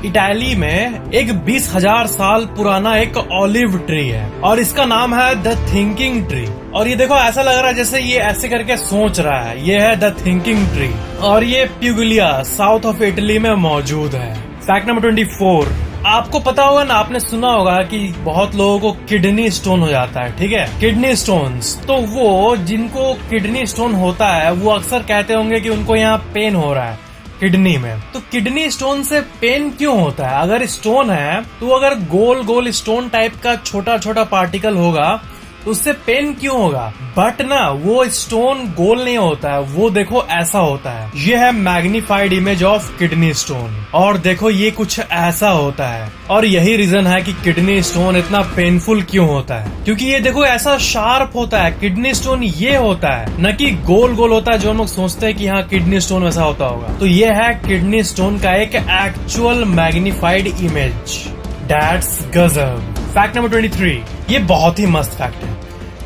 Italy में एक 20,000 साल पुराना एक ऑलिव ट्री है और इसका नाम है द थिंकिंग ट्री। और ये देखो ऐसा लग रहा है जैसे ये ऐसे करके सोच रहा है। ये है द थिंकिंग ट्री और ये प्यूगलिया साउथ ऑफ इटली में मौजूद है। फैक्ट नंबर 24, आपको पता होगा ना, आपने सुना होगा कि बहुत लोगों को किडनी स्टोन हो जाता है, ठीक है, किडनी स्टोन्स। तो वो जिनको किडनी स्टोन होता है वो अक्सर कहते होंगे कि उनको यहाँ पेन हो रहा है किडनी में। तो किडनी स्टोन से पेन क्यों होता है? अगर स्टोन है तो अगर गोल गोल स्टोन टाइप का छोटा छोटा पार्टिकल होगा तो उससे पेन क्यों होगा? बट ना, वो स्टोन गोल नहीं होता है, वो देखो ऐसा होता है। ये है magnified image of kidney stone और देखो ये कुछ ऐसा होता है। और यही रीजन है कि किडनी स्टोन इतना पेनफुल क्यों होता है, क्योंकि ये देखो ऐसा शार्प होता है। किडनी स्टोन ये होता है, न कि गोल गोल होता है जो हम लोग सोचते हैं कि हाँ किडनी स्टोन वैसा होता होगा। तो ये है किडनी स्टोन का एक एक्चुअल मैग्निफाइड इमेज। दैट्स गजब। फैक्ट नंबर 23, ये बहुत ही मस्त फैक्ट है।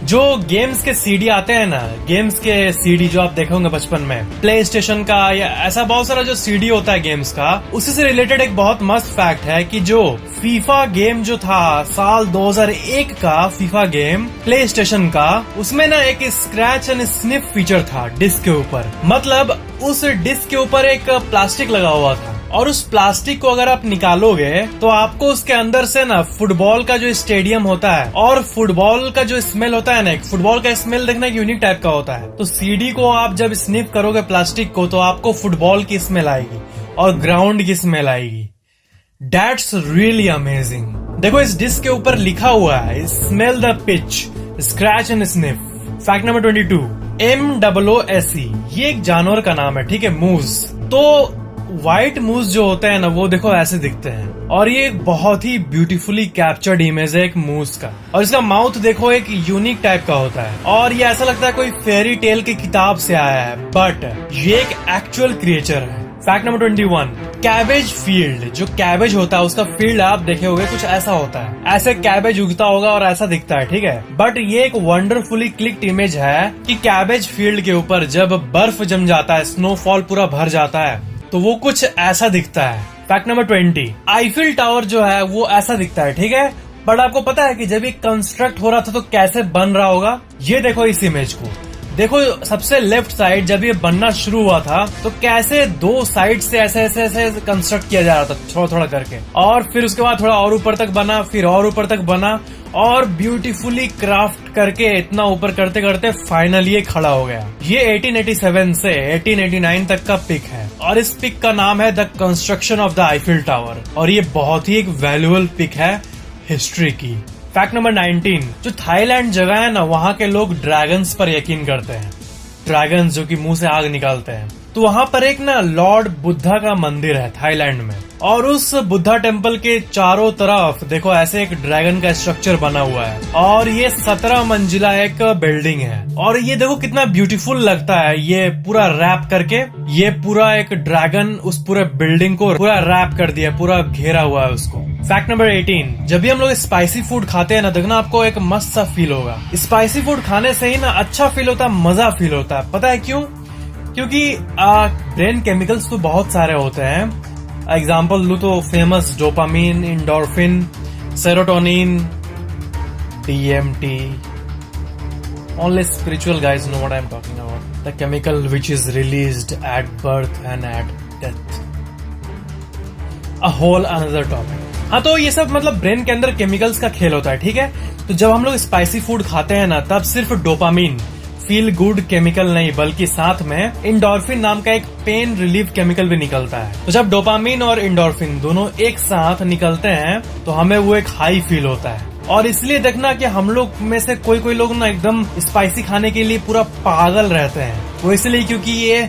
जो गेम्स के सीडी आते हैं ना, गेम्स के सीडी जो आप देखे होंगे बचपन में, प्ले स्टेशन का या ऐसा बहुत सारा जो सीडी होता है गेम्स का, उसी से रिलेटेड एक बहुत मस्त फैक्ट है कि जो फीफा गेम जो था साल 2001 का फीफा गेम प्ले स्टेशन का, उसमें ना एक स्क्रैच एंड स्निफ फीचर था डिस्क के ऊपर। मतलब उस डिस्क के ऊपर एक प्लास्टिक लगा हुआ था और उस प्लास्टिक को अगर आप निकालोगे तो आपको उसके अंदर से ना फुटबॉल का जो स्टेडियम होता है और फुटबॉल का जो स्मेल होता है ना, एक फुटबॉल का स्मेल देखना एक यूनिक टाइप का होता है। तो सीडी को आप जब स्निफ करोगे प्लास्टिक को तो आपको फुटबॉल की स्मेल आएगी और ग्राउंड की स्मेल आएगी। That's really amazing। देखो इस डिस्क के ऊपर लिखा हुआ है smell the pitch, scratch and sniff. Fact number 22, MOOSE ये एक जानवर का नाम है, ठीक है, मूज। तो व्हाइट मूज जो होते हैं ना वो देखो ऐसे दिखते हैं और ये एक बहुत ही ब्यूटीफुली कैप्चर्ड इमेज है एक मूज का। और इसका माउथ देखो एक यूनिक टाइप का होता है और ये ऐसा लगता है कोई फेरी टेल की किताब से आया है, बट ये एक एक्चुअल क्रिएचर है। Fact number 21, cabbage field. जो कैबेज होता है उसका फील्ड आप देखे होंगे कुछ ऐसा होता है, ऐसे कैबेज उगता होगा और ऐसा दिखता है, ठीक है। बट ये एक वंडरफुली क्लिक्ड इमेज है कि कैबेज फील्ड के ऊपर जब बर्फ जम जाता है, स्नोफॉल पूरा भर जाता है तो वो कुछ ऐसा दिखता है। फैक्ट नंबर 20, आईफिल टावर जो है वो ऐसा दिखता है, ठीक है। बट आपको पता है कि जब ये कंस्ट्रक्ट हो रहा था तो कैसे बन रहा होगा? ये देखो इस इमेज को, देखो सबसे लेफ्ट साइड जब ये बनना शुरू हुआ था तो कैसे दो साइड से ऐसे ऐसे ऐसे कंस्ट्रक्ट किया जा रहा था थोड़ा थोड़ा करके, और फिर उसके बाद थोड़ा और ऊपर तक बना, फिर और ऊपर तक बना और ब्यूटीफुली क्राफ्ट करके इतना ऊपर करते करते फाइनली ये खड़ा हो गया। ये 1887 से 1889 तक का पिक है और इस पिक का नाम है the construction of the Eiffel tower और ये बहुत ही एक वैल्यूएबल पिक है हिस्ट्री की। फैक्ट नंबर 19, जो थाईलैंड जगह है ना वहाँ के लोग ड्रैगन्स पर यकीन करते हैं। ड्रैगन्स जो कि मुंह से आग निकालते हैं। तो वहाँ पर एक ना लॉर्ड बुद्धा का मंदिर है थाईलैंड में और उस बुद्धा टेम्पल के चारों तरफ देखो ऐसे एक ड्रैगन का स्ट्रक्चर बना हुआ है और ये 17 मंजिला एक बिल्डिंग है और ये देखो कितना ब्यूटीफुल लगता है। ये पूरा रैप करके ये पूरा एक ड्रैगन उस पूरे बिल्डिंग को पूरा रैप कर दिया, पूरा घेरा हुआ है उसको। फैक्ट नंबर 18, जब भी हम लोग स्पाइसी फूड खाते हैं ना, देखना आपको एक मस्त सा फील होगा। स्पाइसी फूड खाने से ही ना अच्छा फील होता है, मजा फील होता है। पता है क्यों? क्योंकि ब्रेन केमिकल्स तो बहुत सारे होते हैं। एग्जाम्पल लू तो famous dopamine, endorphin, serotonin, DMT। Only spiritual guys know what I'm talking about. The chemical which is released at birth and at death. A whole another topic. हाँ, तो ये सब मतलब ब्रेन के अंदर केमिकल्स का खेल होता है, ठीक है। तो जब हम लोग स्पाइसी फूड खाते हैं ना तब सिर्फ डोपामीन फील गुड केमिकल नहीं बल्कि साथ में इंडोर्फिन नाम का एक पेन रिलीफ केमिकल भी निकलता है। तो जब डोपामीन और इंडोर्फिन दोनों एक साथ निकलते हैं तो हमें वो एक हाई फील होता है और इसलिए देखना कि हम लोग में से कोई कोई लोग ना एकदम स्पाइसी खाने के लिए पूरा पागल रहते हैं। वो इसलिए क्योंकि ये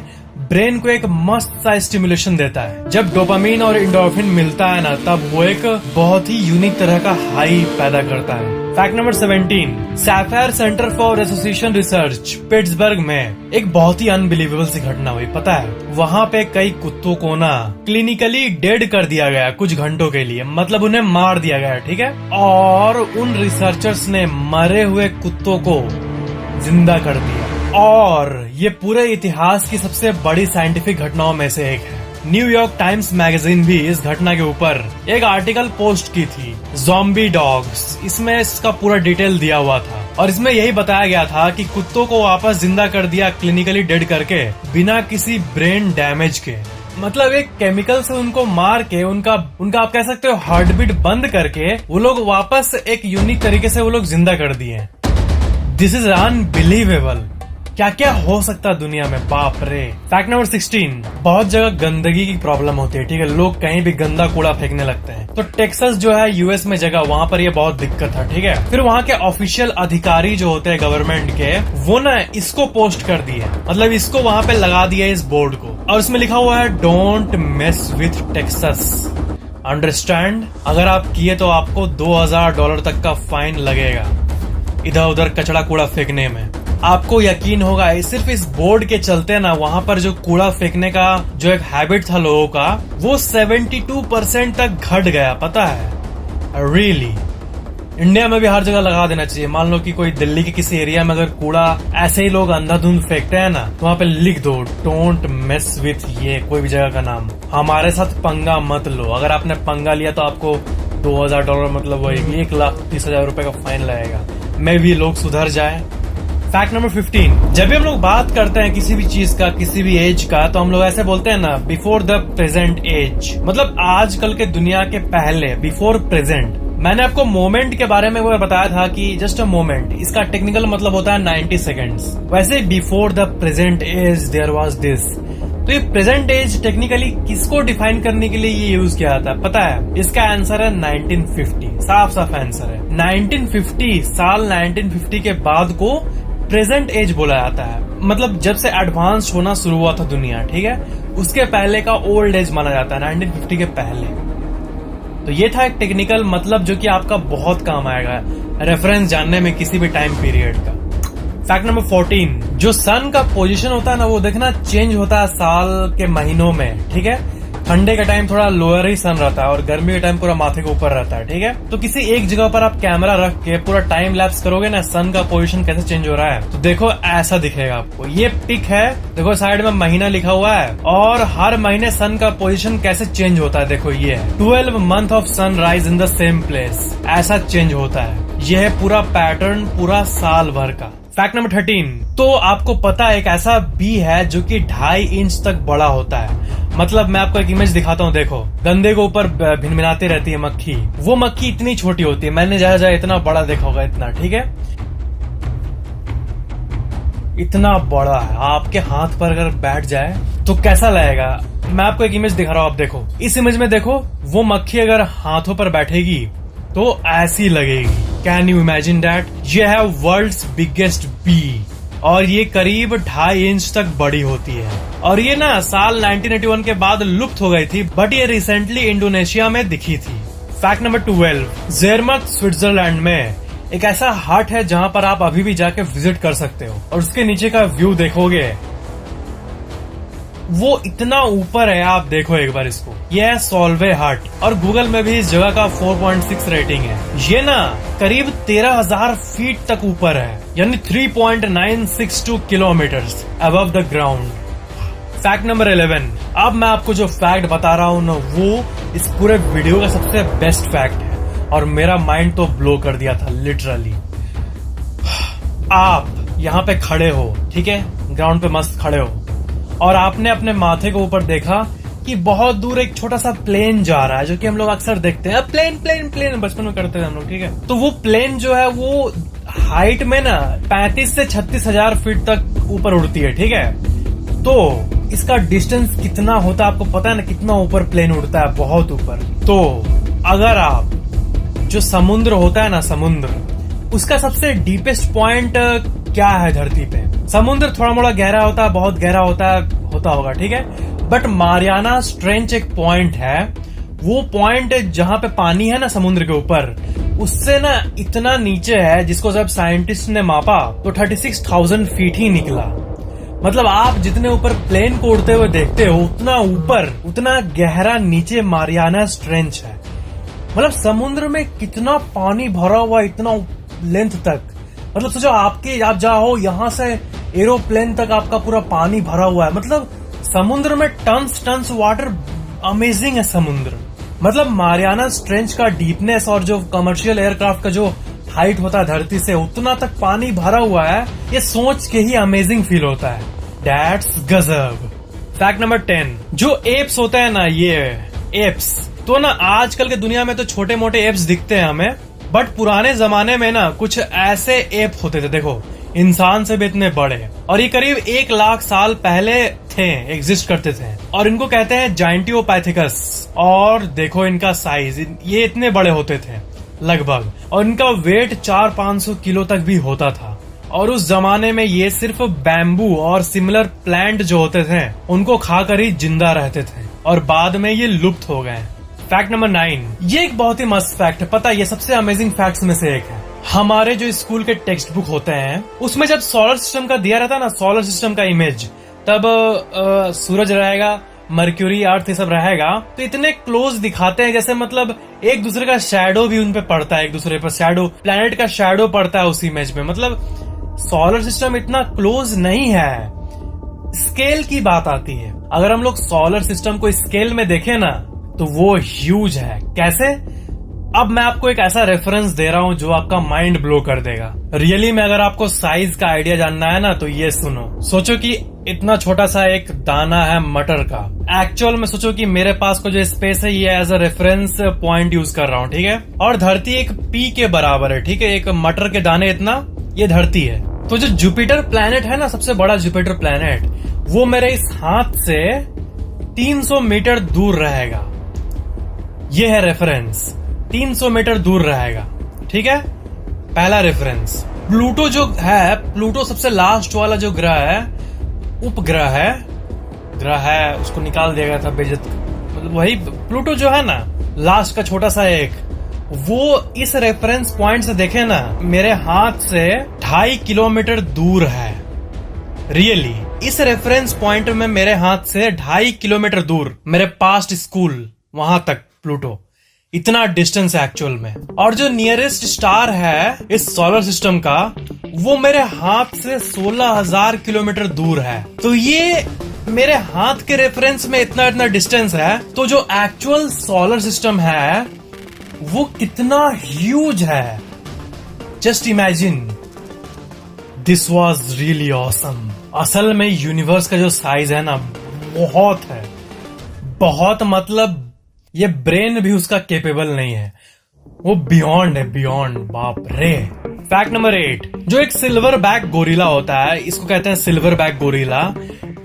ब्रेन को एक मस्त सा स्टिमुलेशन देता है। जब डोपामीन और इंडोर्फिन मिलता है ना तब वो एक बहुत ही यूनिक तरह का हाई पैदा करता है। Fact number 17, sapphire centre for association research Pittsburgh में एक बहुत ही अनबिलीवेबल सी घटना हुई। पता है वहाँ पे कई कुत्तों को ना क्लिनिकली डेड कर दिया गया कुछ घंटों के लिए, मतलब उन्हें मार दिया गया, ठीक है। और उन रिसर्चर्स ने मरे हुए कुत्तों को जिंदा कर दिया और ये पूरे इतिहास की सबसे बड़ी साइंटिफिक घटनाओं में से एक है। न्यूयॉर्क टाइम्स मैगजीन भी इस घटना के ऊपर एक आर्टिकल पोस्ट की थी, ज़ॉम्बी डॉग्स। इसमें इसका पूरा डिटेल दिया हुआ था और इसमें यही बताया गया था कि कुत्तों को वापस जिंदा कर दिया क्लिनिकली डेड करके, बिना किसी ब्रेन डैमेज के। मतलब एक केमिकल से उनको मार के उनका आप कह सकते हो हार्ट बीट बंद करके वो लोग वापस एक यूनिक तरीके से वो लोग जिंदा कर दिए। This is unbelievable. क्या क्या हो सकता है दुनिया में, बाप रे। फैक्ट नंबर 16, बहुत जगह गंदगी की प्रॉब्लम होती है, ठीक है। लोग कहीं भी गंदा कूड़ा फेंकने लगते हैं। तो टेक्सास जो है यूएस में जगह, वहाँ पर ये बहुत दिक्कत है, ठीक है। फिर वहाँ के ऑफिशियल अधिकारी जो होते हैं गवर्नमेंट के, वो ना इसको पोस्ट कर दिए, मतलब इसको वहाँ पे लगा दिया इस बोर्ड को, और इसमें लिखा हुआ है don't mess with Texas. Understand? अगर आप किए तो आपको $2000 तक का फाइन लगेगा इधर उधर कचरा कूड़ा फेंकने में। आपको यकीन होगा सिर्फ इस बोर्ड के चलते ना वहाँ पर जो कूड़ा फेंकने का जो एक हैबिट था लोगों का, वो 72% तक घट गया, पता है। रियली इंडिया में भी हर जगह लगा देना चाहिए। मान लो कि कोई दिल्ली के किसी एरिया में अगर कूड़ा ऐसे ही लोग अंधाधुंध फेंकते हैं ना, तो वहाँ पे लिख दो डोंट मेस विथ ये कोई भी जगह का नाम। हमारे साथ पंगा मत लो। अगर आपने पंगा लिया तो आपको $2000 मतलब वही 1,30,000 रुपए का फाइन लगेगा। मैं भी लोग सुधर जाए। फैक्ट नंबर 15, जब भी हम लोग बात करते हैं किसी भी चीज का, किसी भी एज का, तो हम लोग ऐसे बोलते हैं ना बिफोर द प्रेजेंट एज, मतलब आजकल के दुनिया के पहले, बिफोर प्रेजेंट। मैंने आपको मोमेंट के बारे में वो बताया था कि जस्ट अ मोमेंट, इसका टेक्निकल मतलब होता है 90 सेकेंड्स। वैसे before the present age there was this. तो ये प्रेजेंट एज टेक्निकली किसको डिफाइन करने के लिए ये यूज किया जाता है पता है? इसका आंसर है 1950। साफ साफ आंसर है 1950। साल 1950 के बाद को प्रेजेंट एज बोला जाता है। मतलब जब से एडवांस होना शुरू हुआ था दुनिया, ठीक है, उसके पहले का ओल्ड एज माना जाता है, 1950 के पहले। तो ये था एक टेक्निकल मतलब जो कि आपका बहुत काम आएगा रेफरेंस जानने में किसी भी टाइम पीरियड का। फैक्ट नंबर 14, जो सन का पोजीशन होता है ना, वो देखना चेंज होता है साल के महीनों में, ठीक है। ठंडे के टाइम थोड़ा लोअर ही सन रहता है और गर्मी के टाइम पूरा माथे के ऊपर रहता है, ठीक है। तो किसी एक जगह पर आप कैमरा रख के पूरा टाइम लैप्स करोगे ना, सन का पोजीशन कैसे चेंज हो रहा है, तो देखो ऐसा दिखेगा आपको। ये पिक है, देखो साइड में महीना लिखा हुआ है और हर महीने सन का पोजीशन कैसे चेंज होता है। देखो ये है 12 month of sunrise in the same place, ऐसा चेंज होता है। यह है पूरा पैटर्न पूरा साल भर का। फैक्ट नंबर 13, तो आपको पता है एक ऐसा बी है जो कि 2.5 इंच तक बड़ा होता है। मतलब मैं आपको एक इमेज दिखाता हूँ, देखो गंदे के ऊपर भिनभिनाती रहती है मक्खी, वो मक्खी इतनी छोटी होती है। मैंने जहाँ इतना बड़ा देखा होगा, इतना, ठीक है, इतना बड़ा है। आपके हाथ पर अगर बैठ जाए तो कैसा लगेगा? मैं आपको एक इमेज दिखा रहा हूँ, आप देखो इस इमेज में, देखो वो मक्खी अगर हाथों पर बैठेगी तो ऐसी लगेगी। Can you imagine that? ये है वर्ल्ड्स बिगेस्ट बी और ये करीब 2.5 इंच तक बड़ी होती है। और ये ना साल 1981 के बाद लुप्त हो गई थी, बट ये रिसेंटली इंडोनेशिया में दिखी थी। फैक्ट नंबर 12, ज़ेरमत स्विट्जरलैंड में एक ऐसा हट है जहाँ पर आप अभी भी जाके विजिट कर सकते हो और उसके नीचे का व्यू देखोगे, वो इतना ऊपर है। आप देखो एक बार इसको, ये है सोल्वे हट और गूगल में भी इस जगह का 4.6 रेटिंग है। ये ना करीब 13,000 फीट तक ऊपर है, यानी 3.962 kilometres above the ground. Fact number 11, अब मैं आपको जो फैक्ट बता रहा हूँ ना, वो इस पूरे वीडियो का सबसे बेस्ट फैक्ट है और मेरा माइंड तो ब्लो कर दिया था लिटरली। आप यहाँ पे खड़े हो, ठीक है, ग्राउंड पे मस्त खड़े हो और आपने अपने माथे के ऊपर देखा कि बहुत दूर एक छोटा सा प्लेन जा रहा है, जो कि हम लोग अक्सर देखते हैं, प्लेन प्लेन प्लेन बचपन में करते थे हम लोग, ठीक है। तो वो प्लेन जो है वो हाइट में ना 35 से 36,000 फीट तक ऊपर उड़ती है, ठीक है। तो इसका डिस्टेंस कितना होता है आपको पता है ना, कितना ऊपर प्लेन उड़ता है, बहुत ऊपर। तो अगर आप जो समुद्र होता है ना, समुद्र, उसका सबसे डीपेस्ट पॉइंट क्या है धरती पे? समुद्र थोड़ा मोड़ा गहरा होता है, बहुत गहरा होता होगा, ठीक है, बट मारियाना ट्रेंच एक पॉइंट है, वो पॉइंट जहां पे पानी है ना समुद्र के ऊपर, उससे ना इतना नीचे है, जिसको जब साइंटिस्ट ने मापा तो 36,000 फीट ही निकला। मतलब आप जितने ऊपर प्लेन को उड़ते हुए देखते हो, उतना ऊपर, उतना गहरा नीचे मारियाना ट्रेंच है। मतलब समुद्र में कितना पानी भरा हुआ, इतना लेंथ तक। मतलब सोचो आप जाओ यहाँ से एरोप्लेन तक आपका पूरा पानी भरा हुआ है। मतलब समुद्र में टन्स टन्स वाटर, अमेजिंग है समुद्र। मतलब मारियाना ट्रेंच का डीपनेस और जो कमर्शियल एयरक्राफ्ट का जो हाइट होता है धरती से, उतना तक पानी भरा हुआ है, ये सोच के ही अमेजिंग फील होता है। दैट्स गजब। फैक्ट नंबर 10, जो एप्स होते हैं ना, ये एप्स तो ना आजकल के दुनिया में तो छोटे मोटे एप्स दिखते हैं हमें, बट पुराने जमाने में ना कुछ ऐसे एप होते थे, देखो इंसान से भी इतने बड़े, और ये करीब 1 लाख साल पहले थे, एग्जिस्ट करते थे, और इनको कहते हैं जाइंटियोपैथिकस। और देखो इनका साइज, ये इतने बड़े होते थे लगभग, और इनका वेट 400-500 किलो तक भी होता था। और उस जमाने में ये सिर्फ बैम्बू और सिमिलर प्लांट जो होते थे उनको खाकर ही जिंदा रहते थे, और बाद में ये लुप्त हो गए। फैक्ट नंबर 9, ये एक बहुत ही मस्त फैक्ट है, पता है ये सबसे अमेजिंग फैक्ट्स में से एक है। हमारे जो स्कूल के टेक्स्ट बुक होते हैं उसमें जब सोलर सिस्टम का दिया रहता है ना, सोलर सिस्टम का इमेज, तब सूरज रहेगा, मर्क्यूरी, अर्थ, ये सब रहेगा, तो इतने क्लोज दिखाते हैं जैसे मतलब एक दूसरे का शैडो भी उन पे पड़ता है, एक दूसरे पर शैडो, प्लेनेट का शैडो पड़ता है उस इमेज में। मतलब सोलर सिस्टम इतना क्लोज नहीं है। स्केल की बात आती है, अगर हम लोग सोलर सिस्टम को स्केल में देखें ना तो वो ह्यूज है। कैसे? अब मैं आपको एक ऐसा रेफरेंस दे रहा हूँ जो आपका माइंड ब्लो कर देगा। रियली में अगर आपको साइज का आइडिया जानना है ना तो ये सुनो। सोचो कि इतना छोटा सा एक दाना है मटर का। एक्चुअल में सोचो कि मेरे पास को जो स्पेस है ये as a reference point use कर रहा हूँ, ठीक है, और धरती एक पी के बराबर है, ठीक है, एक मटर के दाने इतना ये धरती है। तो जो जुपिटर प्लैनेट है ना, सबसे बड़ा जुपिटर प्लैनेट, वो मेरे इस हाथ से 300 मीटर दूर रहेगा। ये है रेफरेंस, 300 मीटर दूर रहेगा, ठीक है, पहला रेफरेंस। प्लूटो जो है, प्लूटो सबसे लास्ट वाला जो ग्रह है, उपग्रह है, ग्रह है, उसको निकाल दिया गया था बेइज्जत, मतलब वही प्लूटो जो है ना, लास्ट का छोटा सा एक, वो इस रेफरेंस पॉइंट से देखे ना, मेरे हाथ से 2.5 किलोमीटर दूर है। रियली इस रेफरेंस पॉइंट में मेरे हाथ से 2.5 किलोमीटर दूर, मेरे पास्ट स्कूल वहां तक प्लूटो, इतना डिस्टेंस है एक्चुअल में। और जो नियरेस्ट स्टार है इस सोलर सिस्टम का, वो मेरे हाथ से 16,000 किलोमीटर दूर है। तो ये मेरे हाथ के रेफरेंस में इतना इतना डिस्टेंस है, तो जो एक्चुअल सोलर सिस्टम है वो कितना ह्यूज है। Just imagine, this was really awesome. असल में यूनिवर्स का जो साइज है ना, बहुत है, बहुत, मतलब ये ब्रेन भी उसका केपेबल नहीं है, वो बियॉन्ड है, बियॉन्ड, बाप रे। फैक्ट नंबर 8, जो एक सिल्वर बैक गोरिल्ला होता है, इसको कहते हैं सिल्वर बैक गोरिल्ला।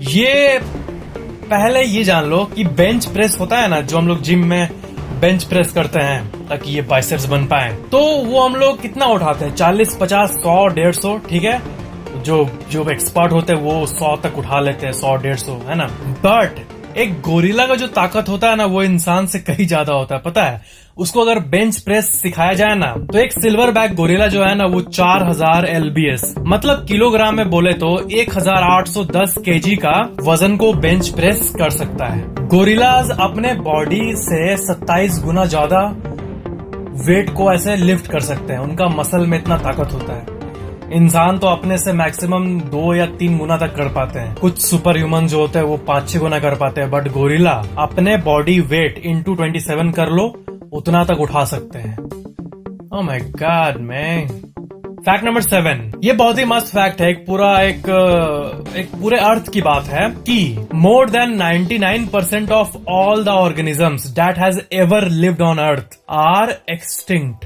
ये पहले ये जान लो कि बेंच प्रेस होता है ना, जो हम लोग जिम में बेंच प्रेस करते हैं ताकि ये बाइसेप्स बन पाए, तो वो हम लोग कितना उठाते हैं? 40, 50, 100, 150, ठीक है, जो एक्सपर्ट होते हैं वो 100 तक उठा लेते हैं, 100, 150, है ना। बट एक गोरिल्ला का जो ताकत होता है ना, वो इंसान से कहीं ज्यादा होता है, पता है। उसको अगर बेंच प्रेस सिखाया जाए ना, तो एक सिल्वर बैक गोरिल्ला जो है ना, वो 4000 LBS, मतलब किलोग्राम में बोले तो 1810 kg का वजन को बेंच प्रेस कर सकता है। गोरिल्लाज अपने बॉडी से 27 गुना ज्यादा वेट को ऐसे लिफ्ट कर सकते हैं, उनका मसल में इतना ताकत होता है। इंसान तो अपने से मैक्सिमम 2 या 3 गुना तक कर पाते हैं, कुछ सुपर ह्यूमन जो होते हैं वो 5-6 गुना कर पाते हैं, बट गोरिल्ला अपने बॉडी वेट इंटू 27 कर लो, उतना तक उठा सकते हैं। Oh my God man. Fact number 7, ये बहुत ही मस्त फैक्ट है, एक पूरे अर्थ की बात है कि more than 99% of all the organisms that has ever lived on earth are extinct.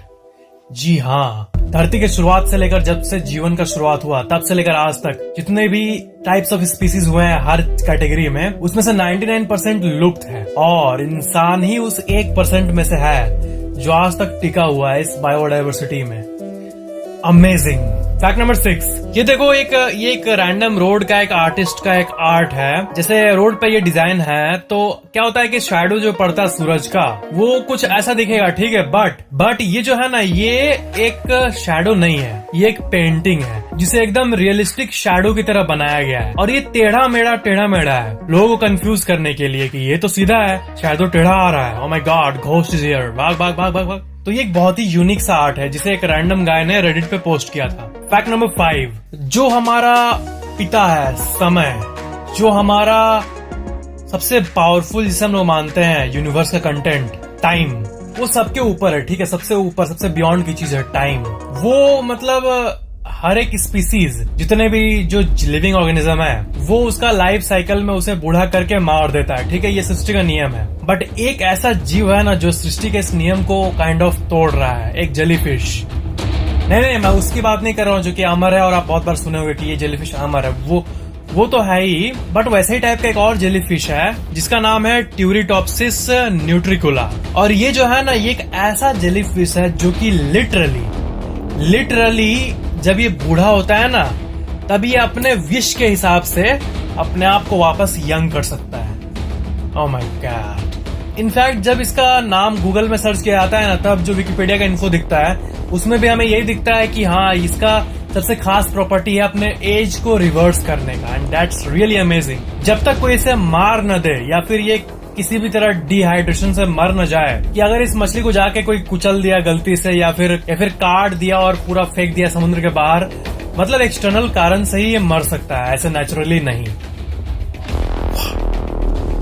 जी हाँ, धरती के शुरुआत से लेकर, जब से जीवन का शुरुआत हुआ तब से लेकर आज तक जितने भी टाइप्स ऑफ स्पीसीज हुए हैं हर कैटेगरी में, उसमें से 99% लुप्त है, और इंसान ही उस 1% में से है जो आज तक टिका हुआ है इस बायोडाइवर्सिटी में। अमेजिंग। फैक्ट नंबर 6, ये देखो, ये एक रैंडम रोड का एक आर्टिस्ट का एक आर्ट है। जैसे रोड पे ये डिजाइन है, तो क्या होता है कि शैडो जो पड़ता है सूरज का, वो कुछ ऐसा दिखेगा, ठीक है, बट ये जो है ना, ये एक शैडो नहीं है, ये एक पेंटिंग है जिसे एकदम रियलिस्टिक शैडो की तरह बनाया गया है, और ये टेढ़ा मेढ़ा है, लोगों को कंफ्यूज करने के लिए कि ये तो सीधा है, शायद तो टेढ़ा आ रहा है। Oh my God, ghost is here, भाग भाग भाग भाग भाग। तो ये एक बहुत ही यूनिक सा आर्ट है जिसे एक रैंडम गाय ने रेडिट पे पोस्ट किया था। फैक्ट नंबर 5, जो हमारा पिता है समय, जो हमारा सबसे पावरफुल जिसे हम लोग मानते हैं यूनिवर्स का कंटेंट, टाइम, वो सबके ऊपर है, ठीक है। सबसे ऊपर, सबसे बियॉन्ड की चीज है टाइम। वो मतलब हर एक स्पीसीज, जितने भी जो लिविंग ऑर्गेनिज्म है, वो उसका लाइफ साइकिल में उसे बूढ़ा करके मार देता है, ठीक है। ये सृष्टि का नियम है। बट एक ऐसा जीव है ना जो सृष्टि के इस नियम को काइंड ऑफ तोड़ रहा है, एक जेलीफिश। नहीं, मैं उसकी बात नहीं कर रहा हूँ जो कि अमर है, और आप बहुत बार सुने होंगे कि ये जेलीफिश अमर है। वो तो है ही, बट वैसे ही टाइप का एक और जेलीफिश है जिसका नाम है ट्यूरिटॉप्सिस न्यूट्रिकुला। और ये जो है ना, ये एक ऐसा जेलीफिश है जो कि लिटरली जब ये बूढ़ा होता है ना, तब ये अपने विश के हिसाब से अपने आप को वापस यंग कर सकता है। Oh my God. इनफैक्ट जब इसका नाम गूगल में सर्च किया जाता है ना, तब जो विकिपीडिया का इन्फो दिखता है उसमें भी हमें यही दिखता है कि हाँ, इसका सबसे खास प्रॉपर्टी है अपने एज को रिवर्स करने का, एंड दैट्स रियली अमेजिंग। जब तक कोई इसे मार न दे या फिर ये किसी भी तरह डिहाइड्रेशन से मर न जाए, कि अगर इस मछली को जाके कोई कुचल दिया गलती से या फिर काट दिया और पूरा फेंक दिया समुद्र के बाहर, मतलब एक्सटर्नल कारण से ही ये मर सकता है, ऐसे नेचुरली नहीं।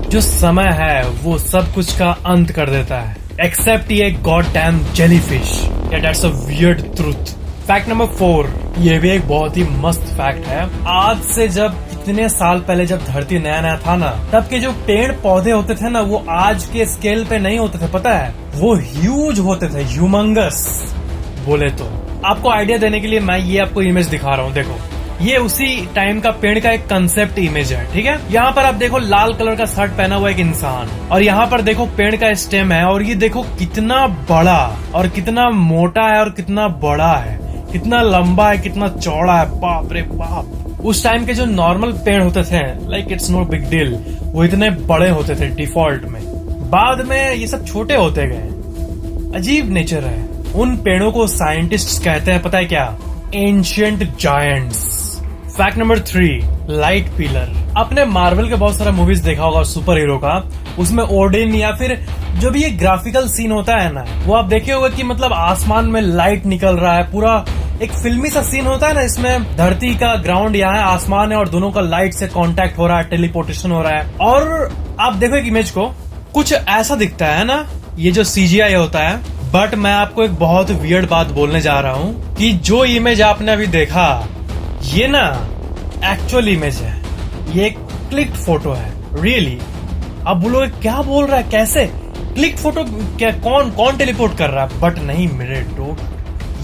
जो समय है वो सब कुछ का अंत कर देता है, एक्सेप्ट ये god damn jellyfish. That's a weird truth. Fact number 4, ये भी एक बहुत ही मस्त फैक्ट है। आज से जब कितने साल पहले जब धरती नया नया था ना, तब के जो पेड़ पौधे होते थे ना, वो आज के स्केल पे नहीं होते थे, पता है। वो ह्यूज होते थे, ह्यूमंगस बोले तो। आपको आइडिया देने के लिए मैं ये आपको इमेज दिखा रहा हूँ, देखो। ये उसी टाइम का पेड़ का एक कंसेप्ट इमेज है, ठीक है। यहाँ पर आप देखो लाल कलर का शर्ट पहना हुआ एक इंसान, और यहाँ पर देखो पेड़ का स्टेम है, और ये देखो कितना बड़ा और कितना मोटा है और कितना बड़ा है, कितना लंबा है, कितना चौड़ा है, बाप रे बाप। उस टाइम के जो नॉर्मल पेड़ होते थे, like it's no big deal, वो इतने बड़े होते थे डिफॉल्ट में। बाद में ये सब छोटे होते गए। अजीब नेचर है। उन पेड़ों को साइंटिस्ट्स कहते हैं, पता है क्या? Ancient giants. Fact number 3, light pillar. आपने मार्वल के बहुत सारा मूवीज देखा होगा सुपर हीरो का, उसमें ओडिन या फिर जो भी ये ग्राफिकल सीन होता है ना, वो आप देखे होगा कि मतलब आसमान में लाइट निकल रहा है, पूरा एक फिल्मी सा सीन होता है ना। इसमें धरती का ग्राउंड यहाँ है, आसमान है, और दोनों का लाइट से कांटेक्ट हो रहा है, टेलीपोर्टेशन हो रहा है। और आप देखो एक इमेज को, कुछ ऐसा दिखता है ना, ये जो CGI होता है। बट मैं आपको एक बहुत वियर्ड बात बोलने जा रहा हूँ कि जो इमेज आपने अभी देखा, ये ना एक्चुअल इमेज है, ये एक क्लिक फोटो है, रियली। आप बोलोगे क्या बोल रहा है, कैसे क्लिक फोटो, क्या कौन टेलीपोर्ट कर रहा है? बट नहीं मेरे डोट,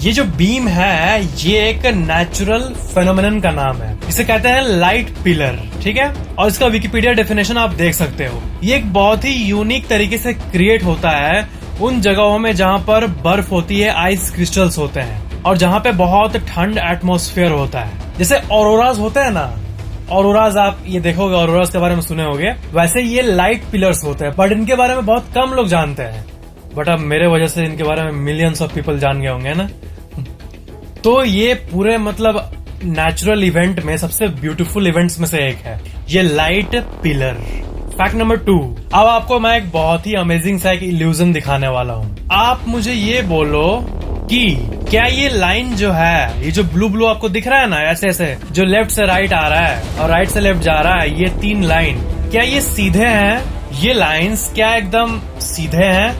ये जो बीम है ये एक नेचुरल फेनोमेनन का नाम है, इसे कहते हैं लाइट पिलर, ठीक है। और इसका विकिपीडिया डेफिनेशन आप देख सकते हो। ये एक बहुत ही यूनिक तरीके से क्रिएट होता है उन जगहों में जहाँ पर बर्फ होती है, आइस क्रिस्टल्स होते हैं, और जहाँ पे बहुत ठंड एटमॉस्फेयर होता है। जैसे ऑरोराज होता है ना, ऑरोराज आप ये देखोगे, ऑरोराज के बारे में सुने होंगे, वैसे ये लाइट पिलर्स होते हैं, बट इनके बारे में बहुत कम लोग जानते हैं। बट अब मेरे वजह से इनके बारे में मिलियंस ऑफ पीपल जान गए होंगे ना। तो ये पूरे मतलब नेचुरल इवेंट में सबसे ब्यूटीफुल इवेंट्स में से एक है ये लाइट पिलर। फैक्ट नंबर 2, अब आपको मैं एक बहुत ही अमेजिंग सा एक इल्यूजन दिखाने वाला हूँ। आप मुझे ये बोलो कि क्या ये लाइन जो है, ये जो ब्लू ब्लू आपको दिख रहा है ना, ऐसे ऐसे जो लेफ्ट से राइट आ रहा है और राइट से लेफ्ट जा रहा है, ये 3 लाइन, क्या ये सीधे हैं? ये लाइंस क्या एकदम सीधे हैं?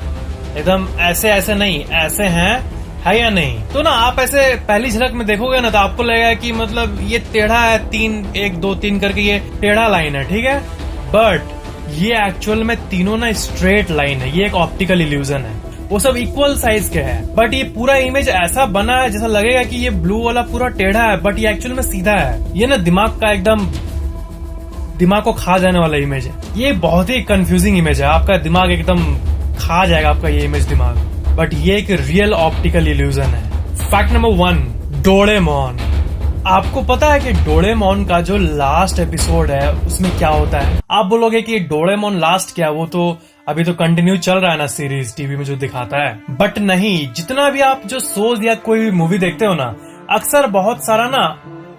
एकदम ऐसे ऐसे नहीं, ऐसे हैं, है या नहीं? तो ना आप ऐसे पहली झलक में देखोगे ना, तो आपको लगेगा कि मतलब ये टेढ़ा है, 1 2 3 करके ये टेढ़ा लाइन है, ठीक है। बट ये एक्चुअल में तीनों ना स्ट्रेट लाइन है, ये एक ऑप्टिकल इल्यूजन है। वो सब इक्वल साइज के हैं, बट ये पूरा इमेज ऐसा बना है जैसा लगेगा कि ये ब्लू वाला पूरा टेढ़ा है, बट ये एक्चुअल में सीधा है। ये ना दिमाग को खा जाने वाला इमेज है। ये बहुत ही कंफ्यूजिंग इमेज है, आपका दिमाग एकदम खा जाएगा आपका ये इमेज दिमाग। बट ये एक रियल ऑप्टिकल इल्यूजन है। Fact number 1, Doraemon. आपको पता है कि डोरेमोन का जो लास्ट एपिसोड है उसमें क्या होता है? आप बोलोगे कि डोरेमोन लास्ट क्या, वो तो अभी तो कंटिन्यू चल रहा है ना सीरीज, टीवी में जो दिखाता है। बट नहीं, जितना भी आप जो शोज या कोई भी मूवी देखते हो ना, अक्सर बहुत सारा ना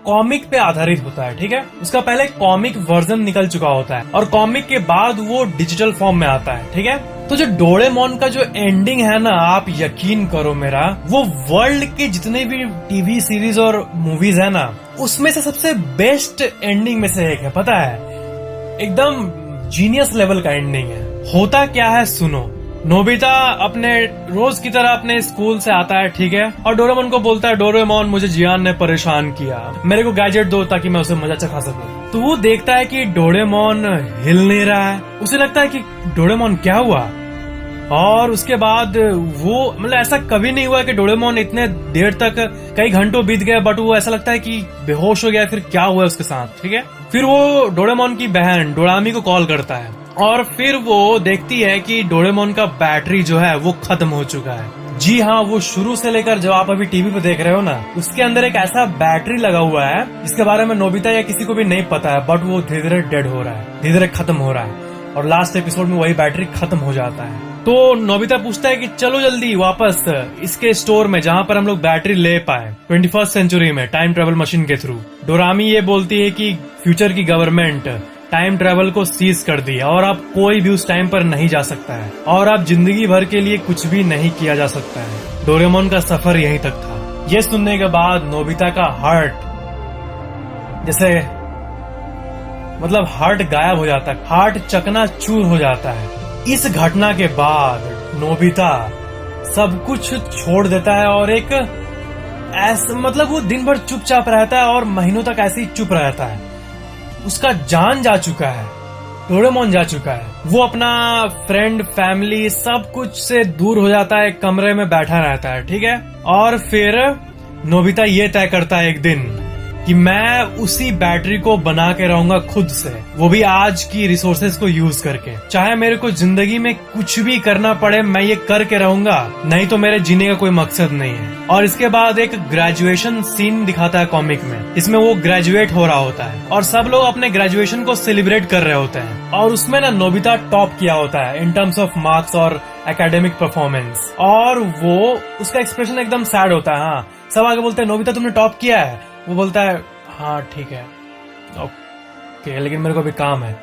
कॉमिक पे आधारित होता है, ठीक है। उसका पहले कॉमिक वर्जन निकल चुका होता है और कॉमिक के बाद वो डिजिटल फॉर्म में आता है, ठीक है। तो जो डोरेमोन का जो एंडिंग है ना, आप यकीन करो मेरा, वो वर्ल्ड के जितने भी टीवी सीरीज और मूवीज है ना, उसमें से सबसे बेस्ट एंडिंग में से एक है, पता है। एकदम जीनियस लेवल का एंडिंग है। होता क्या है सुनो। नोबिता अपने रोज की तरह अपने स्कूल से आता है, ठीक है, और डोरेमोन को बोलता है डोरेमोन मुझे जियान ने परेशान किया, मेरे को गैजेट दो ताकि मैं उसे मजा चखा सकूं। तो वो देखता है कि डोरेमोन हिल नहीं रहा है। उसे लगता है कि डोरेमोन क्या हुआ, और उसके बाद वो मतलब ऐसा कभी नहीं हुआ कि डोरेमोन इतने देर तक कई घंटों बीत गए, बट वो ऐसा लगता है कि बेहोश हो गया, फिर क्या हुआ उसके साथ, ठीक है। फिर वो डोरेमोन की बहन डोरामी को कॉल करता है और फिर वो देखती है कि डोरेमोन का बैटरी जो है वो खत्म हो चुका है। जी हाँ, वो शुरू से लेकर जो आप अभी टीवी पे देख रहे हो ना, उसके अंदर एक ऐसा बैटरी लगा हुआ है जिसके बारे में नोबिता या किसी को भी नहीं पता है, बट वो धीरे धीरे डेड हो रहा है, धीरे धीरे खत्म हो रहा है, और लास्ट एपिसोड में वही बैटरी खत्म हो जाता है। तो नोबिता पूछता है कि चलो जल्दी वापस इसके स्टोर में जहाँ पर हम लोग बैटरी ले पाए 21st सेंचुरी में टाइम ट्रेवल मशीन के थ्रू। डोरामी ये बोलती है कि फ्यूचर की गवर्नमेंट टाइम ट्रेवल को सीज कर दिया और अब कोई भी उस टाइम पर नहीं जा सकता है, और अब जिंदगी भर के लिए कुछ भी नहीं किया जा सकता है। डोरेमोन का सफर यहीं तक था। ये सुनने के बाद नोबिता का हार्ट जैसे मतलब हार्ट गायब हो जाता है, हार्ट चकनाचूर हो जाता है। इस घटना के बाद नोबिता सब कुछ छोड़ देता है और एक ऐसा मतलब वो दिन भर चुपचाप रहता है और महीनों तक ऐसे ही चुप रहता है। उसका जान जा चुका है, डोरेमोन जा चुका है। वो अपना फ्रेंड फैमिली सब कुछ से दूर हो जाता है, कमरे में बैठा रहता है, ठीक है। और फिर नोबिता ये तय करता है एक दिन कि मैं उसी बैटरी को बना के रहूंगा खुद से, वो भी आज की रिसोर्सेज को यूज करके। चाहे मेरे को जिंदगी में कुछ भी करना पड़े, मैं ये करके रहूंगा, नहीं तो मेरे जीने का कोई मकसद नहीं है। और इसके बाद एक ग्रेजुएशन सीन दिखाता है कॉमिक में, इसमें वो ग्रेजुएट हो रहा होता है और सब लोग अपने ग्रेजुएशन को सेलिब्रेट कर रहे होते हैं, और उसमें ना नोबिता टॉप किया होता है इन टर्म्स ऑफ मार्क्स और एकेडमिक परफॉर्मेंस, और वो उसका एक्सप्रेशन एकदम सैड होता है। हाँ, सब आगे बोलते हैं नोबिता तुमने टॉप किया है, वो बोलता है हाँ ठीक है ओके, लेकिन मेरे को अभी काम है,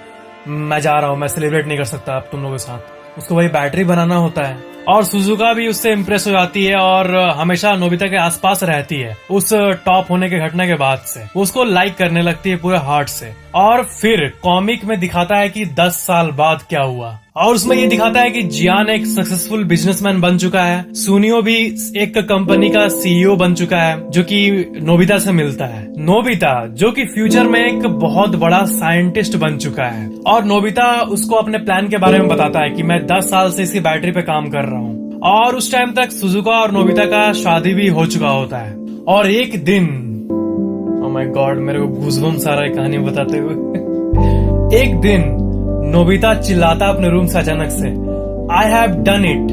मैं जा रहा हूँ, मैं सेलिब्रेट नहीं कर सकता अब तुम लोगों के साथ। उसको वही बैटरी बनाना होता है, और सुजुका भी उससे इम्प्रेस हो जाती है और हमेशा नोबिता के आसपास रहती है उस टॉप होने के घटना के बाद से। वो उसको लाइक करने लगती है पूरे हार्ट से। और फिर कॉमिक में दिखाता है कि 10 साल बाद क्या हुआ, और उसमें ये दिखाता है कि जियान एक सक्सेसफुल बिजनेसमैन बन चुका है, सुनियो भी एक कंपनी का सीईओ बन चुका है जो कि नोबिता से मिलता है। नोबिता जो कि फ्यूचर में एक बहुत बड़ा साइंटिस्ट बन चुका है, और नोबिता उसको अपने प्लान के बारे में बताता है कि मैं 10 साल से इसकी बैटरी पे काम कर रहा हूँ। और उस टाइम तक सुजुका और नोबिता का शादी भी हो चुका होता है। और एक दिन, ओह माय गॉड, मेरे को गूज़बम्स आ रहा है कहानी बताते हुए। एक दिन नोबिता चिल्लाता अपने रूम से अचानक से, I have done it,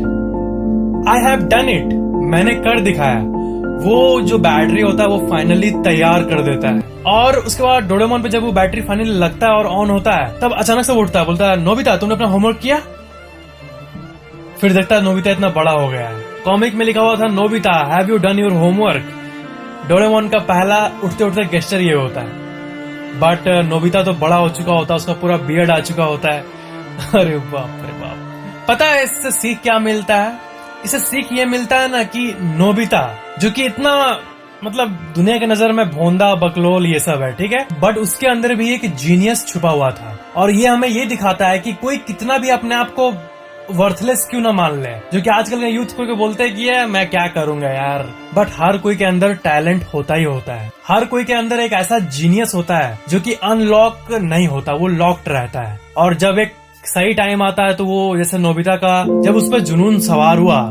I have done it, मैंने कर दिखाया। वो जो बैटरी होता है वो फाइनली तैयार कर देता है। और उसके बाद डोरेमोन पे जब वो बैटरी फाइनली लगता है और ऑन होता है, तब अचानक से वो उठता है, बोलता है नोबिता तुमने अपना होमवर्क किया? फिर देखता है नोबिता इतना बड़ा हो गया है। कॉमिक में लिखा हुआ था Nobita have you done your homework. Doraemon का पहला उठते उठते गेस्चर ये होता है, बट नोबिता तो बड़ा हो चुका होता है, उसका पूरा बियर्ड आ चुका होता है। अरे बाप रे बाप। पता है इससे सीख क्या मिलता है? इससे सीख ये मिलता है ना कि नोबिता जो कि इतना मतलब दुनिया के नजर में भोंदा बकलोल ये सब है, ठीक है, बट उसके अंदर भी एक जीनियस छुपा हुआ था। और ये हमें ये दिखाता है कि कोई कितना भी अपने आप को वर्थलेस क्यों ना मान ले, जो कि आजकल के यूथ को बोलते हैं कि ये मैं क्या करूंगा यार, बट हर कोई के अंदर टैलेंट होता ही होता है। हर कोई के अंदर एक ऐसा जीनियस होता है जो कि अनलॉक नहीं होता, वो लॉक्ड रहता है। और जब एक सही टाइम आता है तो वो जैसे नोबिता का जब उस पर जुनून सवार हुआ,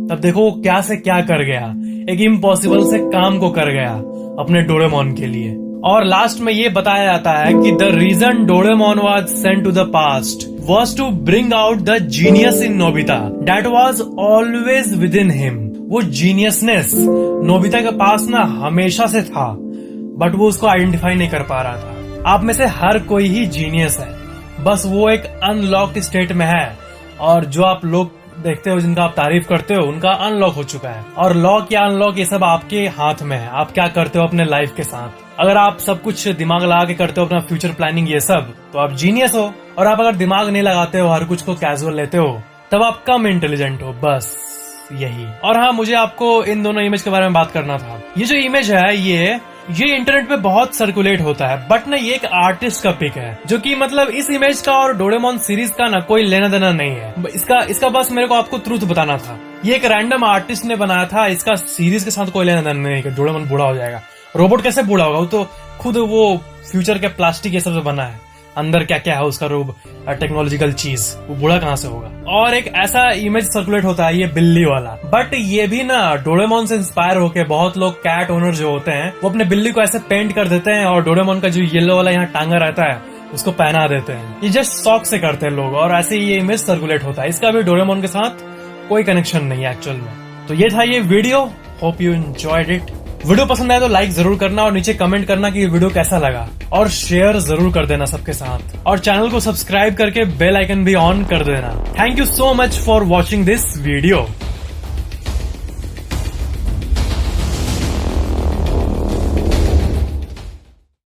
तब देखो वो क्या से क्या कर गया, एक इम्पॉसिबल से काम को कर गया अपने डोरेमोन के लिए। और लास्ट में ये बताया जाता है कि the reason Doraemon was sent to the past was to bring out the genius in Nobita that was always within him। वो जीनियसनेस नोबिता के पास ना हमेशा से था, बट वो उसको आइडेंटिफाई नहीं कर पा रहा था। आप में से हर कोई ही जीनियस है, बस वो एक अनलॉक्ड स्टेट में है, और जो आप लोग देखते हो, जिनका आप तारीफ करते हो, उनका अनलॉक हो चुका है। और लॉक या अनलॉक ये सब आपके हाथ में है, आप क्या करते हो अपने लाइफ के साथ। अगर आप सब कुछ दिमाग लगा के करते हो अपना फ्यूचर प्लानिंग ये सब, तो आप जीनियस हो। और आप अगर दिमाग नहीं लगाते हो, हर कुछ को कैजुअल लेते हो, तब आप कम इंटेलिजेंट हो, बस यही। और हाँ, मुझे आपको इन दोनों इमेज के बारे में बात करना था। ये जो इमेज है ये इंटरनेट पे बहुत सर्कुलेट होता है, बट ना ये एक आर्टिस्ट का पिक है, जो कि मतलब इस इमेज का और डोरेमोन सीरीज का ना कोई लेना देना नहीं है। इसका बस मेरे को आपको ट्रूथ बताना था। ये एक रैंडम आर्टिस्ट ने बनाया था, इसका सीरीज के साथ कोई लेना देना नहीं है। डोरेमोन बूढ़ा हो जाएगा, रोबोट कैसे बूढ़ा होगा? वो तो खुद वो फ्यूचर के प्लास्टिक ये सब से बना है, अंदर क्या क्या है उसका रूप, टेक्नोलॉजिकल चीज, वो बूढ़ा कहाँ से होगा? और एक ऐसा इमेज सर्कुलेट होता है ये बिल्ली वाला, बट ये भी ना डोरेमोन से इंस्पायर होके बहुत लोग कैट ओनर जो होते हैं वो अपने बिल्ली को ऐसे पेंट कर देते हैं और डोरेमोन का जो येलो वाला यहाँ टांगा रहता है उसको पहना देते हैं। ये जस्ट शौक से करते हैं लोग, और ऐसे ये इमेज सर्कुलेट होता है। इसका भी डोरेमोन के साथ कोई कनेक्शन नहीं है एक्चुअल में। तो ये था ये video, hope you enjoyed it. Video पसंद आया तो लाइक जरूर करना और नीचे कमेंट करना कि ये वीडियो कैसा लगा, और शेयर जरूर कर देना सबके साथ, और चैनल को सब्सक्राइब करके बेल आइकन भी ऑन कर देना। Thank you so much for watching this video.